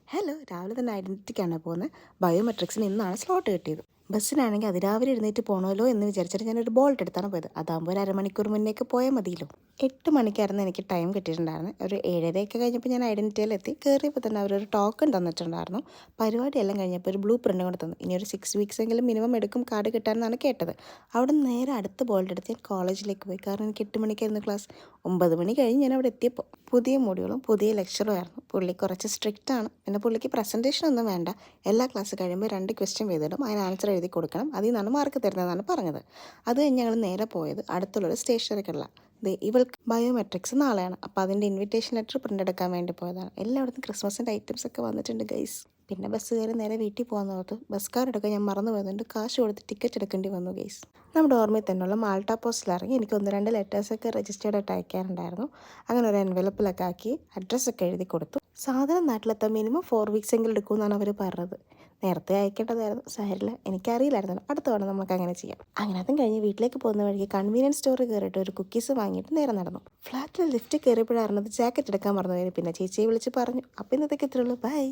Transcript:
Hello, രാവിലെ തന്നെ ഐഡൻറ്റിറ്റിക്കാണ് പോകുന്നത്. ബയോമെട്രിക്സിന് ഇന്നാണ് സ്ലോട്ട് കിട്ടിയത്. ബസ്സിനാണെങ്കിൽ അതിരാവിലെ എഴുന്നേറ്റ് പോകണമല്ലോ എന്ന് വിചാരിച്ചിട്ട് ഞാനൊരു ബോൾട്ട് എടുത്താണ് പോയത്. അതാകുമ്പോൾ ഒരു അരമണിക്കൂർ മുന്നേക്ക് പോയാൽ മതിയല്ലോ. 8 മണിക്കായിരുന്നു എനിക്ക് ടൈം കിട്ടിയിട്ടുണ്ടായിരുന്നു. ഒരു 7:30 കഴിഞ്ഞപ്പോൾ ഞാൻ ഐഡൻറ്റിറ്റിയിലെത്തി. കയറിയപ്പോൾ തന്നെ അവരൊരു ടോക്കൺ തന്നിട്ടുണ്ടായിരുന്നു. പരിപാടിയെല്ലാം കഴിഞ്ഞപ്പോൾ ഒരു ബ്ലൂ പ്രിൻ്റ് കൂടെ തന്നു. ഇനി ഒരു 6 വീക്സ് എങ്കിലും മിനിമം എടുക്കും കാർഡ് കിട്ടാമെന്നാണ് കേട്ടത്. അവിടെ നിന്ന് നേരെ അടുത്ത ബോൾട്ട് എടുത്ത് ഞാൻ കോളേജിലേക്ക് പോയി. കാരണം എനിക്ക് 8 മണിക്കായിരുന്നു ക്ലാസ്. 9 മണി കഴിഞ്ഞ് ഞാൻ അവിടെ എത്തിയപ്പോൾ പുതിയ മൊഡ്യൂളും പുതിയ ലെക്ചറും ആയിരുന്നു. പുള്ളി കുറച്ച് സ്ട്രിക്റ്റ് ആണ്. പിന്നെ പുള്ളിക്ക് പ്രസൻറ്റേഷൻ ഒന്നും വേണ്ട. എല്ലാ ക്ലാസ് കഴിയുമ്പോൾ 2 ക്വസ്റ്റ്യൻ വീതിടും. അതിന് ആൻസർ എഴുതി കൊടുക്കണം. അതിൽ നിന്നാണ് മാർക്ക് തരുന്നതെന്നാണ് പറഞ്ഞത്. അത് കഴിഞ്ഞ് ഞങ്ങൾ നേരെ പോയത് അടുത്തുള്ളൊരു സ്റ്റേഷനറിക്കുള്ള ഇവൾക്ക് ബയോമെട്രിക്സ് നാളെയാണ്. അപ്പോൾ അതിൻ്റെ ഇൻവിറ്റേഷൻ ലെറ്റർ പ്രിൻ്റ് എടുക്കാൻ വേണ്ടി പോയതാണ്. എല്ലായിടത്തും ക്രിസ്മസിൻ്റെ ഐറ്റംസ് ഒക്കെ വന്നിട്ടുണ്ട് ഗൈസ്. പിന്നെ ബസ് കയറി നേരെ വീട്ടിൽ പോകാൻ ഓർത്ത് ബസ് കാർഡ് എടുക്കാൻ ഞാൻ മറന്നു പോയതുകൊണ്ട് കാശ് കൊടുത്ത് ടിക്കറ്റ് എടുക്കേണ്ടി വന്നു ഗൈസ്. നമ്മുടെ ഓർമ്മയിൽ തന്നെയുള്ള മാൾട്ട പോസ്റ്റിൽ ഇറങ്ങി എനിക്ക് 1-2 ലെറ്റേഴ്സൊക്കെ രജിസ്റ്റേർഡ് ആയിട്ട് അയക്കാനുണ്ടായിരുന്നു. അങ്ങനെ ഒരു എൻവലപ്പിലൊക്കെ ആക്കി അഡ്രസ്സൊക്കെ എഴുതി കൊടുത്തു. സാധനം നാട്ടിലെത്താൻ മിനിമം 4 വീക്സ് എങ്കിലും എടുക്കുമെന്നാണ് അവർ പറഞ്ഞത്. നേരത്തെ അയക്കേണ്ടതായിരുന്നു. സാരില്ല, എനിക്കറിയില്ലായിരുന്നു. അടുത്ത തവണ നമുക്ക് അങ്ങനെ ചെയ്യാം. അങ്ങനെ അതും കഴിഞ്ഞ് വീട്ടിലേക്ക് പോകുന്ന വഴിക്ക് കൺവീനിയൻസ് സ്റ്റോറിൽ കയറിയിട്ട് ഒരു കുക്കീസ് വാങ്ങിയിട്ട് നേരെ നടന്നു. ഫ്ലാറ്റിൽ ലിഫ്റ്റ് കയറിയപ്പോഴായിരുന്നത് ജാക്കറ്റ് എടുക്കാൻ മറന്നു പോയി. പിന്നെ ചേച്ചിയെ വിളിച്ച് പറഞ്ഞു. അപ്പോൾ ഇന്നത്തേക്ക് ഇത്രയുള്ളൂ. ബൈ.